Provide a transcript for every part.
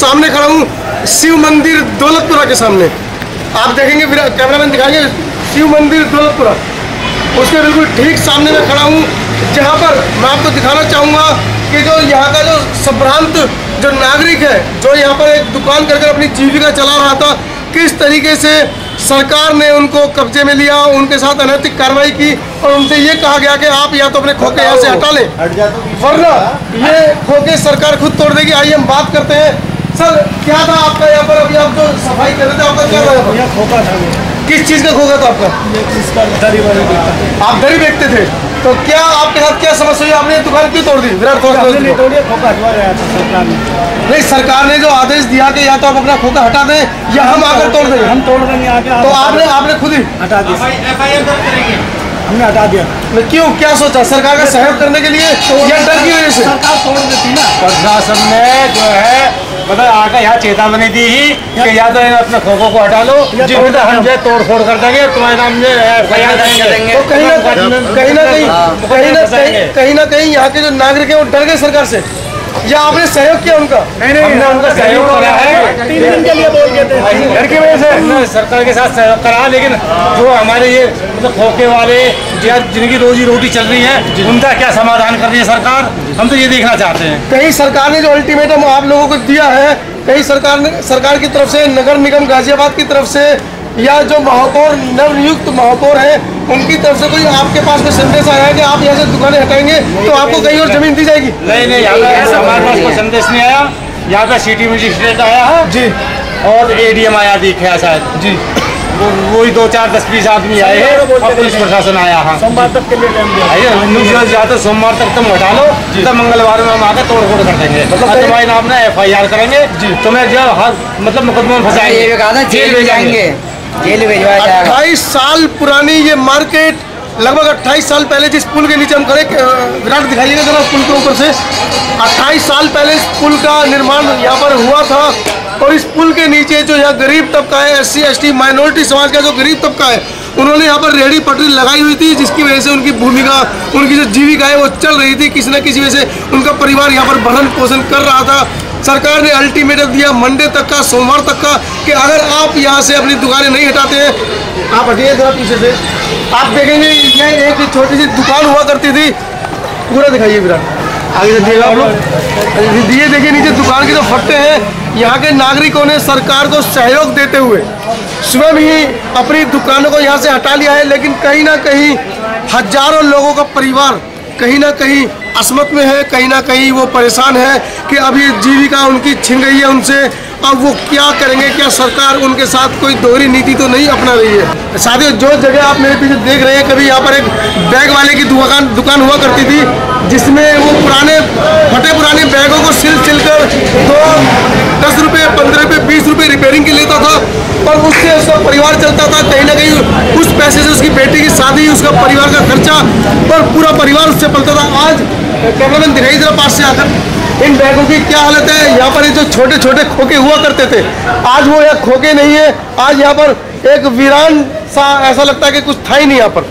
सामने खड़ा हूँ शिव मंदिर दौलतपुरा के सामने। आप देखेंगे, कैमरामैन दिखाएंगे, शिव मंदिर दौलतपुरा, उसके बिल्कुल ठीक सामने में खड़ा हूँ, जहाँ पर मैं आपको दिखाना चाहूँगा कि जो यहाँ का जो संभ्रांत जो नागरिक है, जो यहाँ पर एक दुकान कर अपनी जीविका चला रहा था, किस तरीके से सरकार ने उनको कब्जे में लिया, उनके साथ अनैतिक कार्रवाई की और उनसे ये कहा गया कि आप या तो अपने खोखे यहाँ से हटा लें, वरना ये खोखे सरकार खुद तोड़ देगी। आइए हम बात करते हैं। सर, क्या था आपका यहाँ पर? अभी आप जो सफाई कर रहे थे, आपका क्या था? खोखा था। किस चीज़ का खोखा था आपका? दरी वाली। आप दरी बेचते थे, तो क्या आपके साथ क्या समस्या हुई? आपने दुकान क्यों तोड़ दी? विराट नहीं, सरकार ने जो आदेश दिया कि या तो आप अपना खोखा हटा दें या हम आकर तोड़ देंगे। हम तोड़ देंगे आके। तो आपने खुद ही हटा दिया? हमने हटा दिया। क्यों, क्या सोचा? सरकार का सहयोग करने के लिए या डर की वजह से? सरकार तोड़ देती ना। प्रशासन ने जो है मतलब आकर यहाँ चेतावनी दी ही कि या तो अपने खोखों को हटा लो, हम जो तोड़ फोड़ कर देंगे, तुम्हारे नाम में करेंगे। तो कहीं ना कहीं यहाँ के जो नागरिक है वो डर गए सरकार से, या आपने सहयोग किया उनका? नहीं, हमने उनका सहयोग करा है। 3 दिन के लिए बोल गए थे घर की वजह से हमने सरकार के साथ सहयोग करा, लेकिन जो हमारे ये मतलब खोखे वाले या जिनकी रोजी रोटी चल रही है, उनका क्या समाधान कर रही है सरकार, हम तो ये देखना चाहते हैं। कहीं सरकार ने जो अल्टीमेटम आप लोगों को दिया है, कहीं सरकार की तरफ से, नगर निगम गाजियाबाद की तरफ से, या जो महापौर नवनियुक्त महापौर हैं उनकी तरफ से कोई आपके पास में संदेश आया है कि आप यहाँ से दुकानें हटाएंगे तो आपको कहीं और जमीन दी जाएगी? नहीं, हमारे पास कोई संदेश नहीं आया। यहाँ पे सिटी मजिस्ट्रेट आया है जी, और ADM आया दिखा शायद जी, वही 2, 4, 10, 20 आदमी आए हैं और पुलिस प्रशासन आया। हाँ, सोमवार तक के लिए टाइम दिया। सोमवार तक तुम हटा लो, तब मंगलवार में हम आकर तोड़ फोड़ कर देंगे, तुम्हारे नाम में FIR करेंगे, तुम्हें जो मतलब मुकदमे में फंसाएंगे, जेल भेजाएंगे, जेल भिजवाया जाएगा। 28 साल पुरानी ये मार्केट, लगभग 28 साल पहले जिस पुल के नीचे हम खड़े, विराट दिखाइएगा जरा पुल के ऊपर से, 28 साल पहले इस पुल का निर्माण यहाँ पर हुआ था, और इस पुल के नीचे जो यहाँ गरीब तबका है, SC ST माइनॉरिटी समाज का जो गरीब तबका है, उन्होंने यहाँ पर रेहड़ी पटरी लगाई हुई थी, जिसकी वजह से उनकी भूमिका, उनकी जो जीविका है वो चल रही थी। किसी न किसी वजह से उनका परिवार यहाँ पर भरण पोषण कर रहा था। सरकार ने अल्टीमेटम दिया मंडे तक का, सोमवार तक का, कि अगर आप यहाँ से अपनी दुकानें नहीं हटाते हैं, आप हटिए जरा पीछे से, आप देखेंगे ये एक छोटी सी दुकान हुआ करती थी, पूरा दिखाइए विराट, आगे देखिएगा आप लोग, ये देखिए नीचे दुकान के जो फट्टे हैं। यहाँ के नागरिकों ने सरकार को सहयोग देते हुए स्वयं ही अपनी दुकानों को यहाँ से हटा लिया है, लेकिन कहीं ना कहीं हजारों लोगों का परिवार कहीं ना कहीं असमत में है, कहीं ना कहीं वो परेशान है कि अब ये जीविका उनकी छिन गई है उनसे, अब वो क्या करेंगे? क्या सरकार उनके साथ कोई दोहरी नीति तो नहीं अपना रही है? साथियों, जो जगह आप मेरे पीछे देख रहे हैं, कभी यहाँ पर एक बैग वाले की दुकान हुआ करती थी, जिसमें वो फटे पुराने बैगों को सिल कर 10 रुपये, 15 रुपये, 20 रुपये रिपेयरिंग के लेता था, और उससे उसका परिवार चलता था। कहीं ना कहीं उस पैसे से उसकी बेटी की शादी, उसका परिवार का खर्चा, और पूरा परिवार उससे पलता था। आज कैमरामैन दिखाई जरा पास से आकर, इन बैगों की क्या हालत है। यहाँ पर जो छोटे छोटे खोखे हुआ करते थे, आज वो यहाँ खोखे नहीं है, आज यहाँ पर एक वीरान सा ऐसा लगता है कि कुछ था ही नहीं यहाँ पर।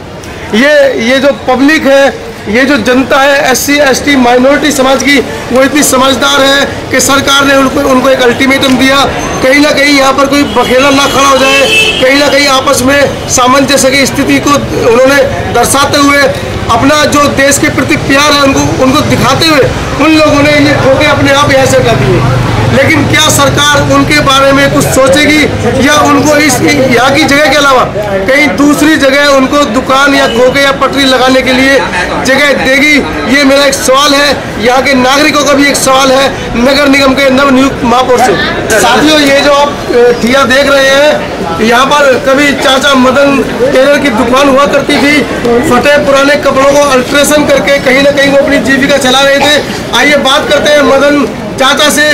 ये जो पब्लिक है, ये जो जनता है SC ST माइनॉरिटी समाज की, वो इतनी समझदार है कि सरकार ने उनको एक अल्टीमेटम दिया, कहीं ना कहीं यहाँ पर कोई बखेड़ा ना खड़ा हो जाए, कहीं ना कहीं आपस में सामंजस्य की स्थिति को उन्होंने दर्शाते हुए अपना जो देश के प्रति प्यार है उनको दिखाते हुए उन लोगों ने ये खोखे अपने आप यहाँ से हटा दिए। लेकिन क्या सरकार उनके बारे में कुछ सोचेगी, या उनको इस यहाँ की जगह के अलावा कहीं दूसरी जगह उनको दुकान या खोखे या पटरी लगाने के लिए जगह देगी? ये मेरा एक सवाल है, यहाँ के नागरिकों का भी एक सवाल है नगर निगम के नवनियुक्त महापौर से। साथियों, ये जो आप ठिया देख रहे हैं, यहाँ पर कभी चाचा मदन टेलर की दुकान हुआ करती थी, फटे पुराने कपड़ों को अल्ट्रेशन करके कहीं ना कहीं वो अपनी जीविका चला रहे थे। आइए बात करते हैं मदन चाचा से,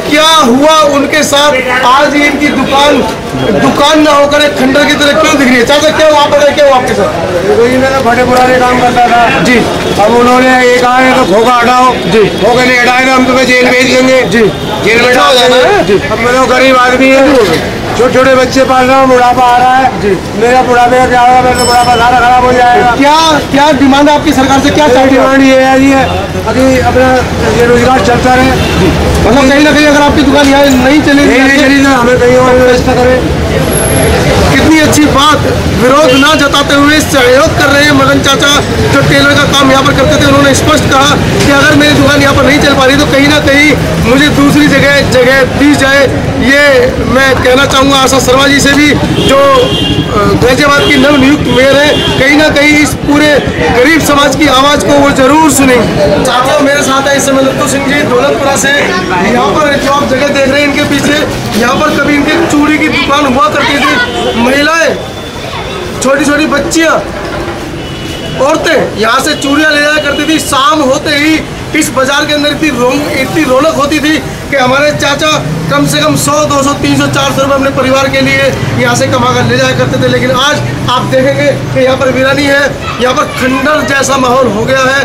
क्या हुआ उनके साथ? आज इनकी दुकान ना होकर एक खंडर की तरह क्यों दिख रही है? चाचा क्या हुआ, आप बताइए क्या हुआ आपके साथ? वही मैंने फटे पुराने काम करता था जी, अब उन्होंने ये कहा है तो खोखा हटाओ जी, खोखे नहीं हटाए तो हम तुम्हें जेल भेज देंगे जी, जेल में डाल देंगे जी। अब मैं गरीब आदमी है, छोटे छोटे बच्चे पाल रहा हूँ, बुढ़ापा आ रहा है जी। मेरा बुढ़ापे का क्या होगा, मेरा बुढ़ापा सारा खराब हो जाएगा। क्या क्या डिमांड है आपकी सरकार से, क्या चाहिए? डिमांड ये है जी, अभी अपना ये रोजगार चलता रहे, मतलब कहीं ना कहीं अगर आपकी दुकान यहाँ नहीं चलेगी, नहीं चली तो हमें कहीं और व्यवस्था करें। कितनी अच्छी बात, विरोध ना जताते हुए सहयोग कर रहे हैं मदन चाचा, जो टेलर का काम यहाँ पर करते थे। उन्होंने स्पष्ट कहा कि अगर मेरी दुकान यहाँ पर नहीं चल पा रही तो कहीं ना कहीं मुझे दूसरी जगह दी जाए। ये मैं कहना चाहूँगा आशा शर्मा जी से भी, जो गाजियाबाद की नवनियुक्त मेयर है, कहीं ना कहीं इस पूरे गरीब समाज की आवाज़ को वो जरूर सुनेंगे। साथियों, मेरे साथ है इस समय लत्तू सिंह जी दौलतपुरा से। यहाँ पर जो आप जगह देख रहे हैं इनके पीछे, यहाँ पर कभी इनके चूड़ी की दुकान हुआ करती थी। महिलाएं, छोटी छोटी बच्चियां, औरतें यहाँ से चूड़ियाँ ले जाया करती थी। शाम होते ही इस बाजार के अंदर इतनी रौनक होती थी कि हमारे चाचा कम से कम 100, 200, 300, 400 रुपये अपने परिवार के लिए यहाँ से कमा कर ले जाया करते थे। लेकिन आज आप देखेंगे कि यहाँ पर वीरानी है, यहाँ पर खंडर जैसा माहौल हो गया है।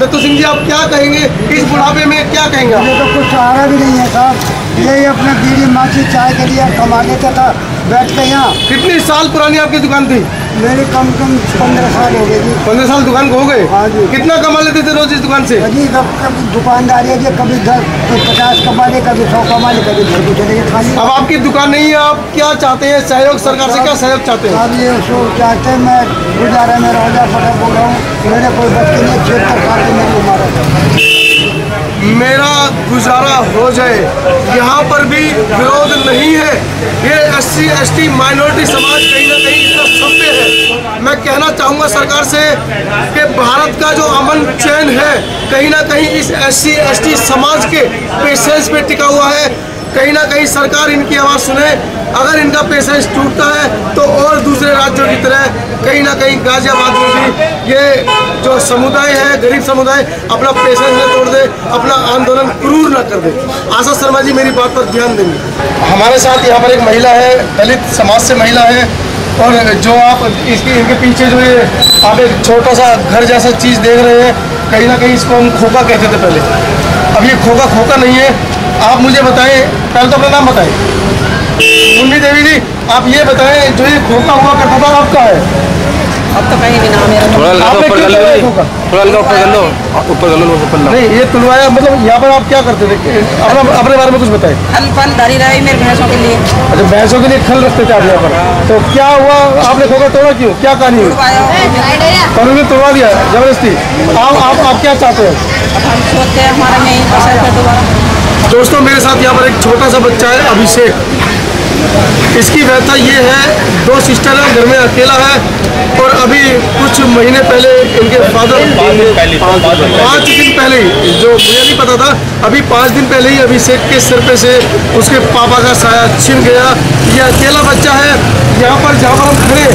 लत्तू सिंह जी, आप क्या कहेंगे इस बुढ़ापे में, क्या कहेंगे? ये तो कुछ सहारा भी नहीं है साहब, यही अपने बीड़ी माची चाय के लिए कमा लेता था बैठ के यहाँ। कितनी साल पुरानी आपकी दुकान थी? मेरी कम से कम 15 साल हो गए जी। 15 साल दुकान को हो गए? हाँ जी। कितना कमा लेते थे रोज इस दुकान से? जी, कभी दुकानदारी है जी, कभी 50 कमा ले, कभी 100 कमा ले, कभी घर को चले गए खाने। अब आपकी दुकान नहीं है, आप क्या चाहते हैं? सहयोग सरकार से क्या सहयोग चाहते हैं? अब ये चाहते हैं, मैं गुजारा में राजा पटा बोल रहा हूँ, मेरे कोई बच्चे नहीं, 76 साल की मेरी उम्र है, मेरा गुजारा हो जाए। यहाँ पर भी विरोध नहीं है। ये SC ST माइनॉरिटी समाज कहीं ना कहीं इसका सभ्य है। मैं कहना चाहूँगा सरकार से कि भारत का जो अमन चैन है कहीं ना कहीं इस SC ST समाज के पेशेंस पे टिका हुआ है। कहीं ना कहीं सरकार इनकी आवाज़ सुने। अगर इनका पेशेंस टूटता है तो और दूसरे राज्यों की तरह कहीं ना कहीं गाजियाबाद में भी ये जो समुदाय है, गरीब समुदाय, अपना पेशेंस न तोड़ दे, अपना आंदोलन क्रूर न कर दे। आशा शर्मा जी मेरी बात पर ध्यान देंगे। हमारे साथ यहाँ पर एक महिला है, दलित समाज से महिला है, और जो आप इनके पीछे जो ये आप एक छोटा सा घर जैसा चीज़ देख रहे हैं, कहीं ना कहीं इसको हम खोखा कहते थे पहले। अब ये खोखा नहीं है। आप मुझे बताएं, पहले तो अपना नाम बताएं। मुन्नी देवी जी, आप ये बताएं, जो ये खोखा हुआ करता था आपका है? अब तो कहीं भी नाम है। थोड़ा ऊपर कर लो, ऊपर कर लो, ऊपर नहीं, ये तुलवाया मतलब यहाँ पर आप क्या करते थे? अपने बारे में कुछ बताएं। खल धरी रही मेरे भैंसों के लिए। अच्छा, भैंसों के लिए खल रखते थे आप यहाँ पर। तो क्या हुआ, आपने खोखा तोड़ा क्यों, क्या कहानी हुई? कानून ने तोड़वा दिया जबरदस्ती। आप क्या चाहते हैं? हम सोचते हैं हमारा नहीं पसंद है दोबारा। दोस्तों, मेरे साथ यहाँ पर एक छोटा सा बच्चा है, अभिषेक। इसकी व्यथा ये है, 2 सिस्टर है, घर में अकेला है, और अभी कुछ महीने पहले इनके फादर 5 दिन पहले ही, जो मुझे नहीं पता था, अभी 5 दिन पहले ही अभिषेक के सिर पे से उसके पापा का साया छिन गया। ये अकेला बच्चा है। यहाँ पर जहाँ पर हम खड़े,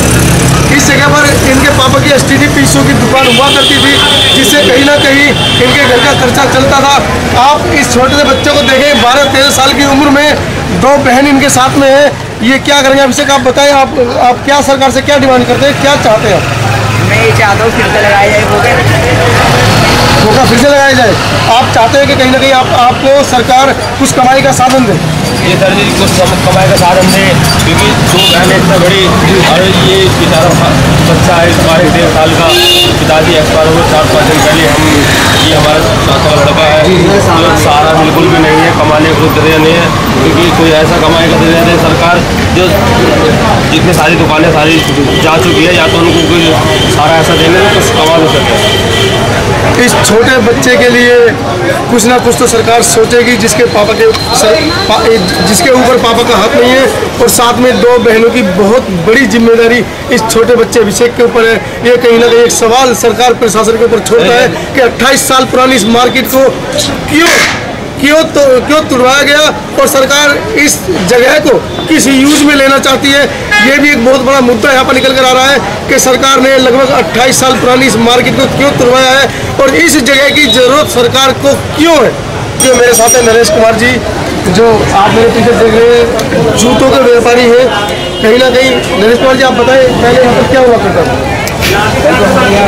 इस जगह पर इनके पापा की STD पीसों की दुकान हुआ करती थी, जिससे कहीं ना कहीं इनके घर का खर्चा चलता था। आप इस छोटे से बच्चे को देखें, 12-13 साल की उम्र में, 2 बहन इनके साथ में है। ये क्या करेंगे? अभिषेक, आप बताएं, आप क्या सरकार से क्या डिमांड करते हैं, क्या चाहते हैं? मैं ये चाहता हूँ फिर से लगाया जाए खोखा फिर से लगाया जाए। आप चाहते हैं कि कहीं ना कहीं आपको सरकार कुछ कमाई का साधन दे? ये सर जी कुछ कमाई का साधन दे, क्योंकि 2 बहन इतना बड़ी, और ये बेचारा बच्चा है 12-13 साल का, पिताजी एक्सपायर हो गए 4-5 दिन पहले। ये हमारा चाचा का लड़का है, जो सहारा बिल्कुल भी नहीं है, कमाने को जरिया नहीं है, क्योंकि कोई ऐसा कमाई का जरिया दे सरकार, जो जितनी सारी दुकानें सारी जा चुकी है, या तो उनको कोई सारा ऐसा देने में कुछ कमा नहीं सके। इस छोटे बच्चे के लिए कुछ ना कुछ तो सरकार सोचेगी, जिसके ऊपर पापा का हाथ नहीं है, और साथ में 2 बहनों की बहुत बड़ी जिम्मेदारी इस छोटे बच्चे अभिषेक के ऊपर है। ये कहीं ना कहीं एक सवाल सरकार प्रशासन के ऊपर छोड़ता है कि 28 साल पुरानी इस मार्केट को क्यों तुड़वाया गया, और सरकार इस जगह को किस यूज में लेना चाहती है। ये भी एक बहुत बड़ा मुद्दा यहाँ पर निकल कर आ रहा है कि सरकार ने लगभग 28 साल पुरानी इस मार्केट को क्यों तुड़वाया है, और इस जगह की जरूरत सरकार को क्यों है। जो मेरे साथ है नरेश कुमार जी, जो आप मेरे पीछे देख रहे हैं, जूतों के व्यापारी हैं। कहीं ना कहीं नरेश कुमार जी, आप बताएं, पहले यहाँ पर क्या हुआ करता था?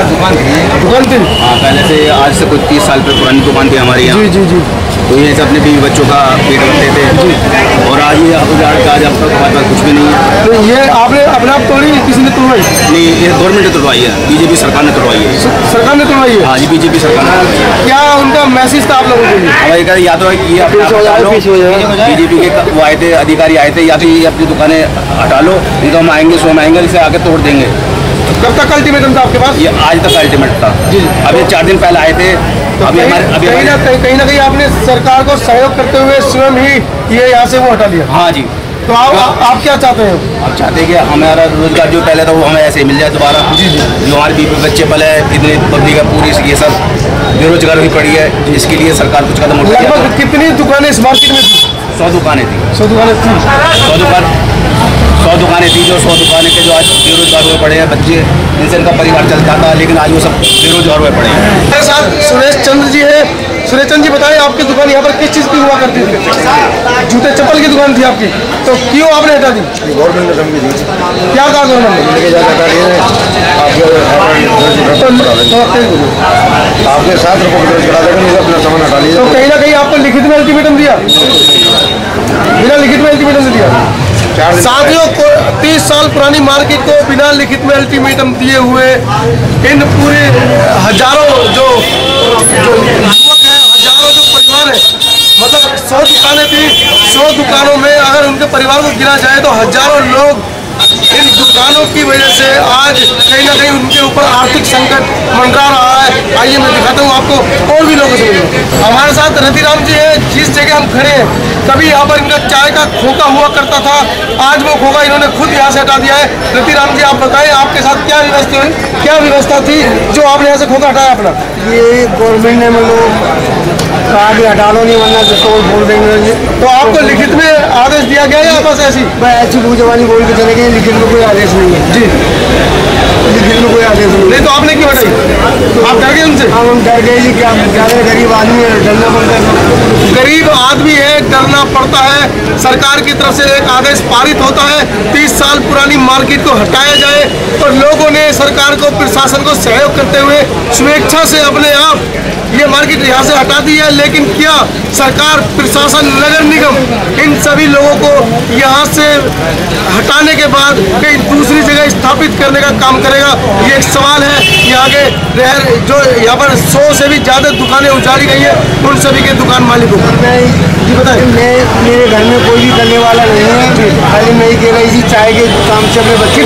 दुकान थी। दुकान थी? हाँ, पहले से, आज से कुछ 30 साल पे पुरानी दुकान थी हमारी यहाँ। जी। तो यहीं से अपने बीवी बच्चों का पेट भरते थे। और आज ये उजाड़ का आज अब तक हमारे पास कुछ भी नहीं है। तो ये आपने अपने आप तोड़ी, किसी ने तोड़वाई? नहीं, ये गवर्नमेंट ने तोड़वाई है, बीजेपी सरकार ने तोड़वाई है। सरकार ने तोड़वाई है? हाँ जी, बीजेपी सरकार ने। क्या उनका मैसेज था आप लोगों के लिए? हमारे या तो ये बीजेपी के वो आए थे, अधिकारी आए थे, या तो ये अपनी दुकानें हटा लो, नहीं तो हम आएंगे, स्वयं आएंगे, इसे आके तोड़ देंगे। कब तक अल्टीमेटम था आपके पास? ये आज तक अल्टीमेट था। अभी 4 दिन पहले आए थे। तो अभी हमारे कहीं ना कहीं आपने सरकार को सहयोग करते हुए स्वयं ही ये यहाँ से वो हटा लिया? हाँ जी। तो आप क्या चाहते हैं? आप चाहते हैं कि हमारा रोजगार जो पहले था वो हमें ऐसे ही मिल जाए दोबारा। जी जी। जो हमारे बीवी बच्चे पले हैं, इतनी पब्लिक है पूरी, ये सब बेरोजगार हुई पड़ी है, इसके लिए सरकार कुछ कदम उठाई। लगभग कितनी दुकानें इस मार्केट में थी? 100 दुकानें थी। 100 दुकानें थी? 100 दुकानें थी। जो 100 दुकानें के जो आज बेरोजगार हुए पड़े हैं बच्चे, जिनसे इनका परिवार चलता था, लेकिन आज वो सब बेरोजगार हुए पड़े हैं। मेरे साथ सुरेश चंद्र जी है। सुरेश चंद्र जी, बताएं आपकी दुकान यहाँ पर किस चीज़ की हुआ करती थी? जूते चप्पल की दुकान थी आपकी, तो क्यों आपने हटा दी? गवर्नमेंट ने धमकी दी। क्या कहा गवर्नमेंट ने? आपके 7 रुपये दर्ज करा देगा, नहीं अपना सामान हटा लीजिए। तो कहीं ना कहीं आपको लिखित में अल्टीमेटम दिया? बिना लिखित में अल्टीमेटम दिया? साथियों, 30 साल पुरानी मार्केट को बिना लिखित में अल्टीमेटम दिए हुए इन पूरे हजारों जो युवक हैं, हजारों जो परिवार है, मतलब 100 दुकानें थी, 100 दुकानों में अगर उनके परिवार को गिना जाए तो हजारों लोग इन दुकानों की वजह से आज कहीं ना कहीं उनके ऊपर आर्थिक संकट मंडरा रहा है। आइए मैं दिखाता हूँ आपको और भी लोगों से मिलूंगा। हमारे साथ रतिराम जी है। जिस जगह हम खड़े हैं, कभी यहाँ पर इनका चाय का खोखा हुआ करता था, आज वो खोखा इन्होंने खुद यहाँ से हटा दिया है। रतिराम जी, आप बताएं आपके साथ क्या व्यवस्था थी जो आपने यहाँ से खोखा हटाया अपना? ये गवर्नमेंट ने मतलब कहा कि हटा लो, नहीं वरना जिसको बोल देंगे। तो आपको लिखित में आदेश दिया गया या बस ऐसी? ऐसी मुँह जबानी बोल के चले गए, लिखित में कोई आदेश नहीं है। जी, लिखित में कोई आदेश नहीं। तो आपने क्यों हटाई? आप डर गए उनसे? हम डर गए जी, क्या गरीब आदमी है, डरना पड़ता है। गरीब आदमी है, डरना पड़ता है। सरकार की तरफ से एक आदेश पारित होता है 30 साल पुरानी मार्केट को हटाया जाए, और लोगों ने सरकार को, प्रशासन को सहयोग करते हुए स्वेच्छा से अपने आप ये मार्केट यहाँ से हटा दी है। लेकिन क्या सरकार, प्रशासन, नगर निगम इन सभी लोगों को यहाँ से हटाने के बाद कहीं दूसरी जगह स्थापित करने का काम करेगा? ये एक सवाल है। यहाँ के जो यहाँ पर 100 से भी ज़्यादा दुकानें उजाड़ी गई है, उन सभी के दुकान मालिकों को जी बताइए। मेरे घर में कोई भी करने वाला नहीं है, खाली मैं ही अकेला इसी चाय के काम से अपने बच्चे।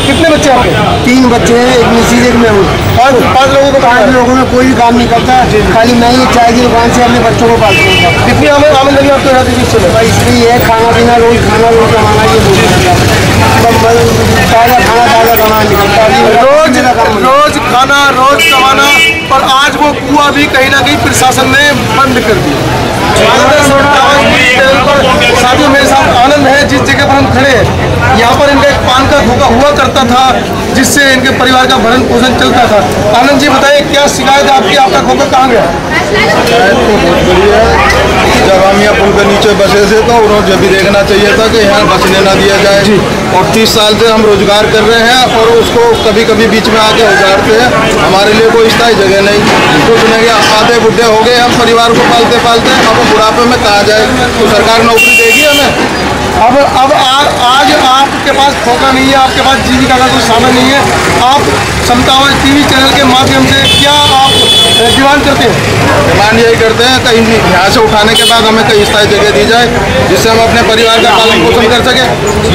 कितने बच्चे आपके? 3 बच्चे हैं, एक मिसिज, एक मैं हूँ। 5 लोगों को? 5 लोगों में कोई भी काम नहीं करता, खाली मैं ही चाय की दुकान से अपने बच्चों को पालता हूँ। कितनी आमदनी आपको यहाँ से चले? इसलिए ये खाना पीना रोज खाना रोज कमाना, ये ताज़ा खाना ताज़ा कमाना निकलता है। रोज खाना रोज कमाना, और आज वो कुआं भी कहीं ना कहीं प्रशासन ने बंद कर दिया। साथियों, मेरे साथ आनंद है। जिस जगह पर हम खड़े हैं, यहाँ पर इनका एक पान का खोखा हुआ करता था, जिससे इनके परिवार का भरण पोषण चलता था। आनंद जी, बताइए क्या शिकायत है आपकी? आपका खोखा कहाँ गया? जब हम यहाँ पुल के नीचे बसे थे तो उन्होंने जब भी देखना चाहिए था कि यहाँ बसने ना दिया जाए। और 30 साल से हम रोजगार कर रहे हैं और उसको कभी कभी बीच में आके उजाड़ते हैं। हमारे लिए कोई स्थायी जगह नहीं, कुछ नहीं। आधे बुढ़े हो गए हम, परिवार को पालते पालते, अब बुढ़ापे में कहाँ जाए? तो सरकार नौकरी देगी हमें? अब आज आपके पास खोखा नहीं है, आपके पास जीविका का कोई साधन नहीं है। आप समतावाद टीवी चैनल के माध्यम से क्या आप डिमांड करते हैं? डिमांड यही करते हैं कहीं यहाँ से उठाने के बाद हमें कहीं स्थायी जगह दी जाए, जिससे हम अपने परिवार का पालन पोषण कर सकें,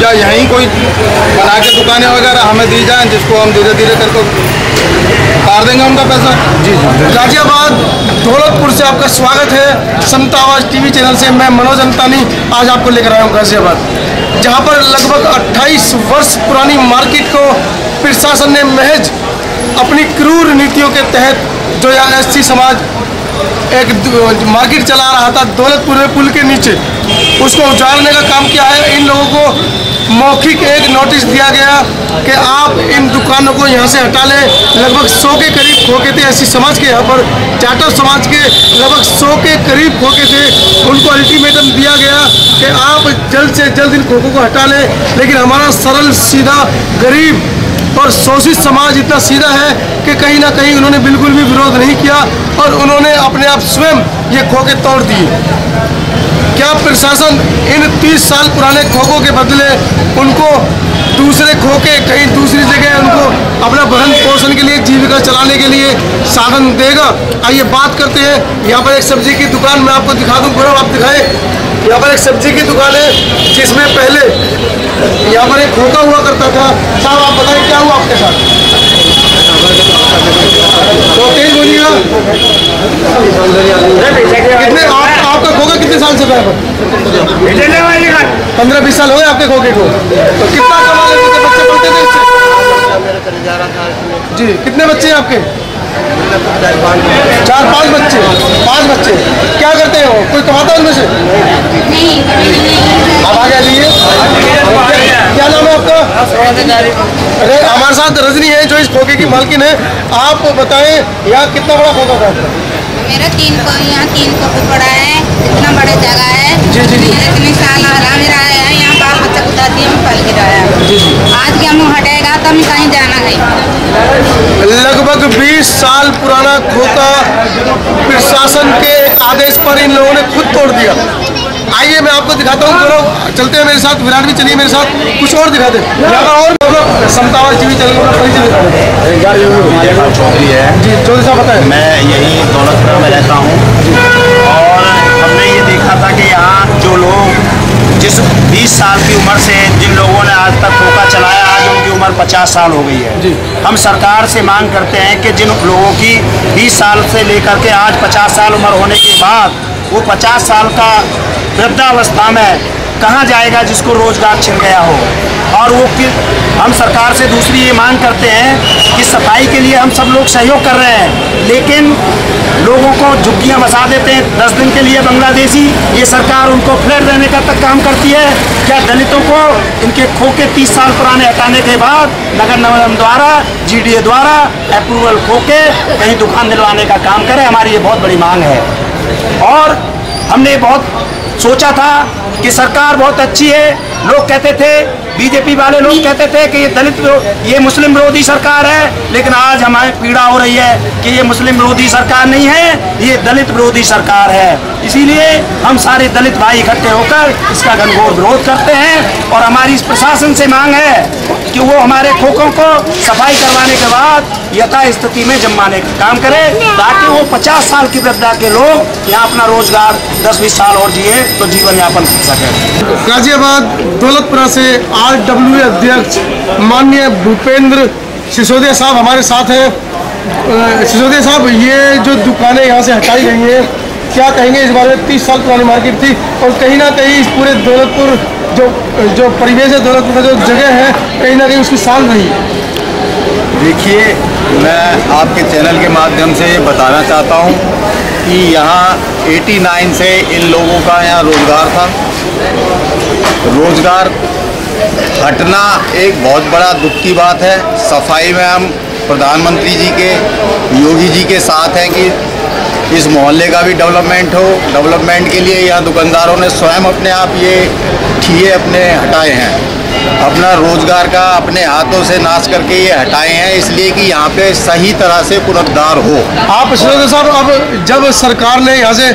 या यहीं कोई बना के दुकानें वगैरह हमें दी जाएं, जिसको हम धीरे धीरे करके उतार देंगे उनका पैसा। जी जी। गाजियाबाद दौलतपुर से आपका स्वागत है। समता आवाज टीवी चैनल से मैं मनोज अंतानी आज आपको लेकर आया हूँ गाजियाबाद, जहाँ पर लगभग 28 वर्ष पुरानी मार्केट को प्रशासन ने महज अपनी क्रूर नीतियों के तहत, जो यहाँ एससी समाज एक मार्केट चला रहा था दौलतपुर में पुल के नीचे, उसको उजाड़ने का काम किया है। इन लोगों को मौखिक एक नोटिस दिया गया कि आप इन दुकानों को यहाँ से हटा लें। लगभग 100 के करीब खोखे थे एससी समाज के, यहाँ पर जाटव समाज के लगभग 100 के करीब खोखे थे। उनको अल्टीमेटम दिया गया कि आप जल्द से जल्द इन खोखों को हटा लें। लेकिन हमारा सरल सीधा गरीब और शोषित समाज इतना सीधा है कि कहीं ना कहीं उन्होंने बिल्कुल भी विरोध नहीं किया और उन्होंने अपने आप स्वयं ये खोखे तोड़ दिए। क्या प्रशासन इन 30 साल पुराने खोखों के बदले उनको दूसरे खोखे कहीं दूसरी जगह उनको अपना भरण पोषण के लिए, जीविका चलाने के लिए साधन देगा? आइए बात करते हैं। यहाँ पर एक सब्जी की दुकान मैं आपको दिखा दूँ, गौरव आप दिखाएं। यहाँ पर एक सब्जी की दुकान है जिसमें पहले यहाँ पर एक खोखा हुआ करता था। साहब आप बताएं क्या हुआ आपके साथ? तो तेज बोलिएगा। कितने आपका खोखा कितने साल से था? 15-20 साल हो गए आपके खोखे को। तो कितना कमा लेते थे? बच्चे पढ़ते थे इससे? जी कितने बच्चे हैं आपके? 4-5 बच्चे। 5 बच्चे क्या करते हो? कोई कमाता है उनमें से? आप आगे आइए। क्या नाम है आपका? अरे हमारे साथ रजनी है जो इस खोखे की मालकिन है। आप बताएं यहाँ कितना बड़ा खोखा था? मेरा 3 को यहाँ 3 को पड़ा है, इतना बड़ा जगह है। जी जी जी। इतने साल हरा मेरा है, यहाँ बाल बच्चा कुदाती है, पल के रहा है। जी जी। आज क्या मुँह हटेगा तो हमें कहीं जाना नहीं। लगभग 20 साल पुराना खोखा प्रशासन के आदेश पर इन लोगों ने खुद तोड़ दिया। आइए मैं आपको दिखाता हूँ। चलो चलते हैं मेरे साथ। विराट भी चलिए मेरे साथ, कुछ और दिखाते हैं। यहाँ पर और समतावाद टीवी चैनल का परिचय है जी। चौधरी साहब बताएं। मैं यही दौलतपुर में रहता हूँ और हमने ये देखा था कि यहाँ जो लोग जिस 20 साल की उम्र से जिन लोगों ने आज तक खोखा चलाया, आज उनकी उम्र 50 साल हो गई है। हम सरकार से मांग करते हैं कि जिन लोगों की 20 साल से लेकर के आज 50 साल उम्र होने के बाद वो 50 साल का वृद्धावस्था में कहाँ जाएगा जिसको रोजगार छिन गया हो। और वो हम सरकार से दूसरी ये मांग करते हैं कि सफाई के लिए हम सब लोग सहयोग कर रहे हैं, लेकिन लोगों को झुग्गियाँ बसा देते हैं 10 दिन के लिए बांग्लादेशी। ये सरकार उनको फ्लैट देने का तक काम करती है। क्या दलितों को इनके खोखे 30 साल पुराने हटाने के बाद नगर निगम द्वारा, GDA द्वारा अप्रूवल खोके कहीं दुकान दिलवाने का काम करे? हमारी ये बहुत बड़ी मांग है। और हमने बहुत सोचा था कि सरकार बहुत अच्छी है। लोग कहते थे, बीजेपी वाले लोग कहते थे कि ये मुस्लिम विरोधी सरकार है, लेकिन आज हमें पीड़ा हो रही है कि ये मुस्लिम विरोधी सरकार नहीं है, ये दलित विरोधी सरकार है। इसीलिए हम सारे दलित भाई इकट्ठे होकर इसका घनघोर विरोध करते हैं और हमारी इस प्रशासन से मांग है कि वो हमारे खोखों को सफाई करवाने के बाद यथास्थिति में जमाने का काम करे, ताकि वो 50 साल की वृद्धा के लोग यहाँ अपना रोजगार 10-20 साल और जिए तो जीवन यापन कर सके। गाजियाबाद दौलतपुरा से RWA अध्यक्ष माननीय भूपेंद्र सिसोदिया साहब हमारे साथ हैं। सिसोदिया साहब, ये जो दुकानें यहाँ से हटाई गई हैं, क्या कहेंगे इस बारे में? 30 साल पुरानी मार्केट थी और कहीं ना कहीं इस पूरे दौलतपुर जो परिवेश है, दौलतपुर का जो जगह है, कहीं ना कहीं उसकी साल रही। देखिए, मैं आपके चैनल के माध्यम से ये बताना चाहता हूँ कि यहाँ 89 से इन लोगों का यहाँ रोज़गार था। रोज़गार हटना एक बहुत बड़ा दुख की बात है। सफाई में हम प्रधानमंत्री जी के, योगी जी के साथ हैं कि इस मोहल्ले का भी डेवलपमेंट हो। डेवलपमेंट के लिए यहाँ दुकानदारों ने स्वयं अपने आप ये ठिये अपने हटाए हैं, अपना रोजगार का अपने हाथों से नाश करके ये हटाए हैं, इसलिए कि यहाँ पे सही तरह से पुनरुद्धार हो। आप सिसोदिया साहब, अब जब सरकार ने यहाँ से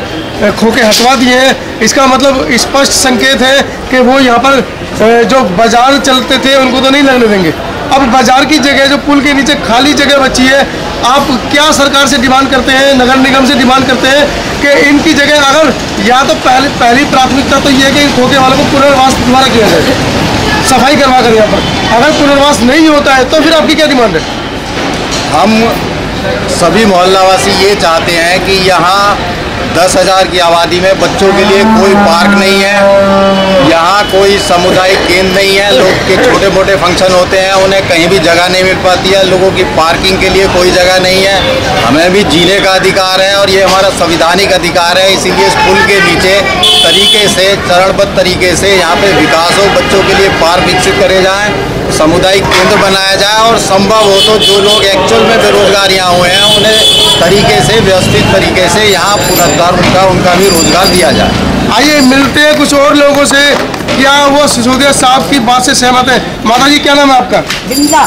खोखे हटवा दिए हैं, इसका मतलब स्पष्ट संकेत है कि वो यहाँ पर जो बाजार चलते थे उनको तो नहीं लगने देंगे। अब बाजार की जगह जो पुल के नीचे खाली जगह बची है, आप क्या सरकार से डिमांड करते हैं, नगर निगम से डिमांड करते हैं कि इनकी जगह अगर या तो पहली प्राथमिकता तो ये है कि इन खोखे वालों को पुनर्वास दोबारा किया जाए, सफाई करवा कर यहाँ पर। अगर पुनर्वास नहीं होता है तो फिर आपकी क्या डिमांड है? हम सभी मोहल्लावासी ये चाहते हैं कि यहाँ 10,000 की आबादी में बच्चों के लिए कोई पार्क नहीं है, यहाँ कोई सामुदायिक केंद्र नहीं है। लोग के छोटे मोटे फंक्शन होते हैं, उन्हें कहीं भी जगह नहीं मिल पाती है। लोगों की पार्किंग के लिए कोई जगह नहीं है। हमें भी जीने का अधिकार है और ये हमारा संवैधानिक अधिकार है। इसीलिए इस पुल के नीचे तरीके से, चरणबद्ध तरीके से यहाँ पे विकास हो, बच्चों के लिए पार्क विकसित करे जाएँ, सामुदायिक केंद्र बनाया जाए और संभव हो तो जो लोग एक्चुअल में बेरोजगार यहाँ हुए हैं उन्हें तरीके से, व्यवस्थित तरीके से यहाँ पुनरुद्धार उनका भी रोजगार दिया जाए। आइए मिलते हैं कुछ और लोगों से क्या वो सिसोदिया साहब की बात से सहमत है? माता जी क्या नाम है आपका? बिमला।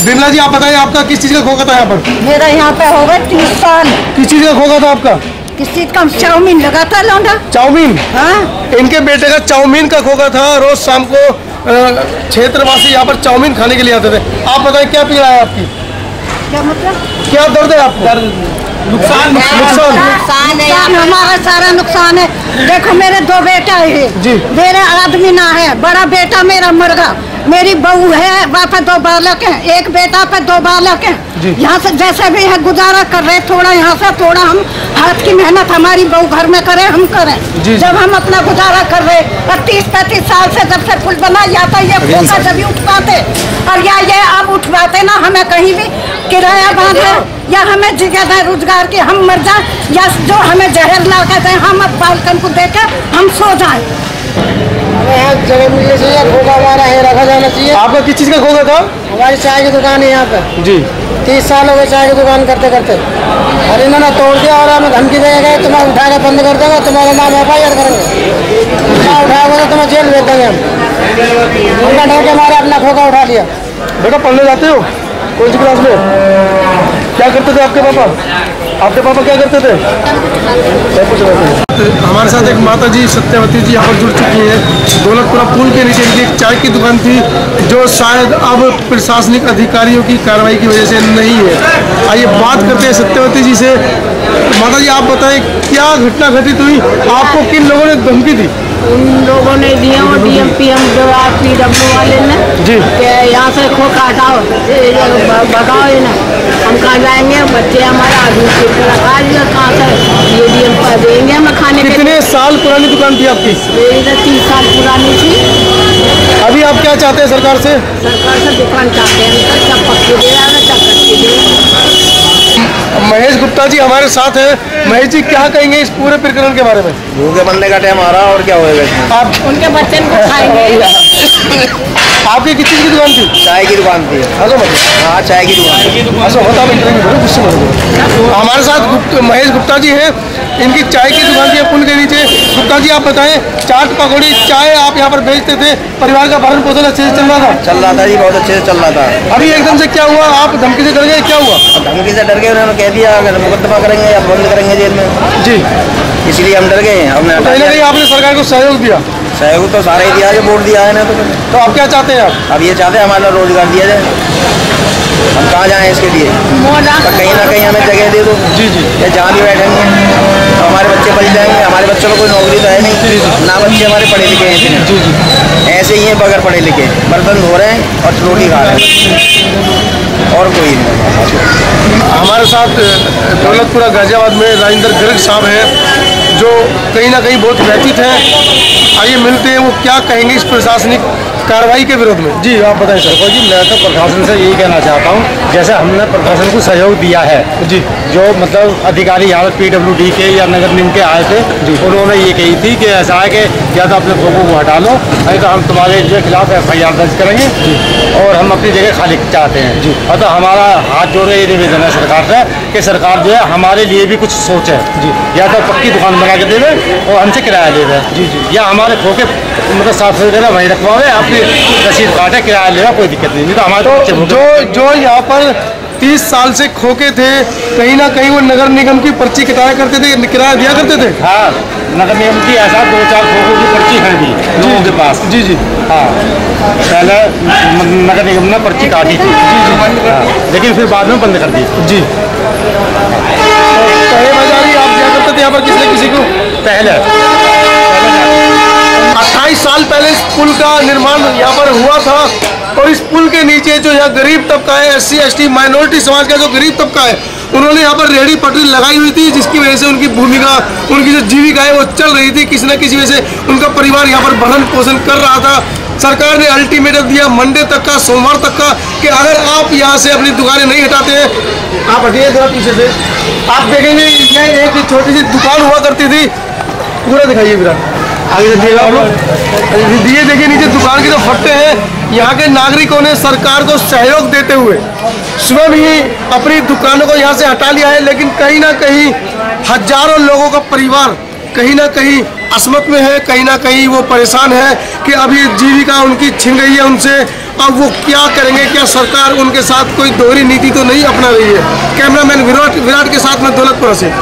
बिमला जी आप बताइए आपका किस चीज़ का खोखा था यहाँ पर? मेरा यहाँ पे हो गए 30 साल। किस चीज़ का खोखा था आपका? किस चीज का? चाउमीन लगा था लौंडा। चाउमीन? हाँ। इनके बेटे का चाउमीन का खोखा था। रोज शाम को क्षेत्रवासी यहाँ पर चाउमीन खाने के लिए आते थे। आप बताइए क्या पीड़ा है आपकी? क्या मतलब? क्या दर्द है आपको? नुकसान है, हमारा सारा नुकसान है। देखो मेरे 2 बेटा है जी। मेरे आदमी ना है, बड़ा बेटा मेरा मर गया, मेरी बहू है, वहाँ पे 2 बालक हैं, एक बेटा पे 2 बालक हैं। यहाँ से जैसे भी है गुजारा कर रहे, थोड़ा यहाँ से थोड़ा हम हाथ की मेहनत हमारी बहू घर में करे, हम करें। जब हम अपना गुजारा कर रहे 30-35 साल से जब से पुल बना जाता ये खोखा जब उठ पाते और या ये अब उठवाते ना, हमें कहीं भी किराया बांधे या हमें जगह दे रोजगार की, हम मर जाए या जो हमें जहर ला के दें, हम अब बालकन को देकर हम सो जाए। जगह मिलनी चाहिए, खोखा हमारा है रखा जाना चाहिए। आपका किस चीज़ का खोखा था? हमारी चाय की दुकान है यहाँ पे जी। 30 साल हो गए चाय की दुकान करते करते, और इन्होंने तोड़ दिया और हमें धमकी दे गए तुम्हें उठा के बंद कर देगा, तुम्हारे नाम FIR करेंगे, उठाओगे तो तुम्हें जेल भेज देंगे हम। उनका डर के हमारे अपना खोखा उठा लिया। बेटा पढ़ने जाते हो? कौन सी क्लास में? क्या करते थे आपके पापा? आपके पापा क्या करते थे? हमारे साथ एक माता जी सत्यवती जी यहाँ पर जुड़ चुकी हैं। दौलतपुरा पुल के नीचे एक चाय की दुकान थी जो शायद अब प्रशासनिक अधिकारियों की कार्रवाई की वजह से नहीं है। आइए बात करते हैं सत्यवती जी से। माता जी आप बताएं क्या घटना घटित हुई, आपको किन लोगों ने धमकी दी? उन लोगों ने दिया और DMPM PW वाले ने जी कि यहाँ से खोखा हटाओ, भगाओ इन्हें, हम कहाँ जाएंगे, बच्चे हमारा आदमी कहाँ से ये DM पर देंगे हमें खाने के। कितने साल पुरानी दुकान थी आपकी? मेरी तो 30 साल पुरानी थी। अभी आप क्या चाहते हैं सरकार से? सरकार से दुकान चाहते हैं, सब पक्की दे रहा है, सब कच्ची दे रहा है। महेश गुप्ता जी हमारे साथ हैं। महेश जी क्या कहेंगे इस पूरे प्रकरण के बारे में? भूखे बनने का टाइम आ रहा और क्या होएगा? आप उनके बच्चे को खाएंगे। आपकी किस चीज़ की दुकान थी? चाय की दुकान थी। हाँ चाय की दुकान। हमारे साथ महेश गुप्ता जी हैं, इनकी चाय की दुकान थी पुल के नीचे। गुप्ता जी आप बताएं, चाट पकौड़ी चाय आप यहाँ पर बेचते थे, परिवार का भरण पोषण अच्छे से चल रहा था? चल रहा था जी, बहुत अच्छे से चल रहा था। अभी एकदम से क्या हुआ? आप धमकी से डर गए, क्या हुआ? धमकी से डर गए, उन्होंने कह दिया अगर मुकदमा करेंगे या बंद करेंगे जेल में जी, इसलिए हम डर गए। हमने कहीं ना कहीं आपने सरकार को सहयोग दिया? सहयोग तो सारा ही दिया है, वोट दिया है ना। तो आप क्या चाहते हैं? आप अब ये चाहते हैं हमारा रोजगार दिया जाए, हम कहाँ जाएँ इसके लिए, कहीं ना कहीं हमें जगह दे दो जी जी, या जहाँ भी बैठेंगे तो हमारे बच्चे पढ़ जाएंगे। हमारे बच्चों को कोई नौकरी तो है नहीं ना, बच्चे हमारे पढ़े लिखे हैं जी जी, ऐसे ही हैं बगैर पढ़े लिखे, बर्तन धो रहे हैं और रोटी खा रहे हैं और कोई नहीं। हमारे साथ दौलतपुरा गाजियाबाद में राजेंद्र गर्ग साहब हैं जो कहीं ना कहीं बहुत व्यथित हैं। आइए मिलते हैं वो क्या कहेंगे इस प्रशासनिक कार्रवाई के विरोध में। जी आप बताएं सर। देखो जी मैं तो प्रशासन से यही कहना चाहता हूँ, जैसे हमने प्रशासन को सहयोग दिया है जी, जो मतलब अधिकारी यहाँ पर PWD के या नगर निगम के आए थे जी, उन्होंने ये कही थी कि ऐसा है कि या तो अपने खोखों को हटा लो, नहीं तो हम तुम्हारे जो खिलाफ FIR दर्ज करेंगे जी, और हम अपनी जगह खाली चाहते हैं जी। और तो हमारा हाथ जोड़े ये निवेदन है सरकार से कि सरकार जो है हमारे लिए भी कुछ सोचे जी, या तो पक्की दुकान बना के देवे और हमसे किराया ले रहे जी जी, या हमारे खोखे मतलब साफ सुथरे वहीं रखवावे, आपकी रसीद काटे किराया लेगा, कोई दिक्कत नहीं। तो हमारे जो यहाँ पर 30 साल से खोके थे, कहीं ना कहीं वो नगर निगम की पर्ची कटाया करते थे, किराया दिया करते थे। हाँ नगर निगम की ऐसा 2-4 खोखों की पर्ची खरीदी लोगों के पास जी जी। हाँ पहले नगर निगम ने पर्ची काटी थी जी जी, लेकिन फिर बाद में बंद कर दी जी। पहले बाजारी आप क्या करते थे यहाँ पर किसी किसी को? पहले 28 साल पहले इस पुल का निर्माण यहाँ पर हुआ था और इस पुल के नीचे जो यहाँ गरीब तबका है, SC ST माइनॉरिटी समाज का जो गरीब तबका है, उन्होंने यहाँ पर रेहड़ी पटरी लगाई हुई थी, जिसकी वजह से उनकी भूमिका, उनकी जो जीविका है वो चल रही थी। किसी न किसी वजह से उनका परिवार यहाँ पर भरण पोषण कर रहा था। सरकार ने अल्टीमेटम दिया मंडे तक का, सोमवार तक का, कि अगर आप यहाँ से अपनी दुकानें नहीं हटाते हैं, आप हटिए जरा पीछे से, आप देखेंगे ये एक छोटी सी दुकान हुआ करती थी, पूरा दिखाइए विराट आगे देखिएगा आप लोग। ये देखिए नीचे दुकान की जो फट्टे हैं, यहाँ के नागरिकों ने सरकार को सहयोग देते हुए स्वयं ही अपनी दुकानों को यहाँ से हटा लिया है, लेकिन कहीं ना कहीं हजारों लोगों का परिवार कहीं ना कहीं असमत में है, कहीं ना कहीं वो परेशान है कि अभी जीविका उनकी छिन गई है उनसे। अब वो क्या करेंगे, क्या सरकार उनके साथ कोई दोहरी नीति तो नहीं अपना रही है। कैमरामैन विराट के साथ में दौलतपुर से।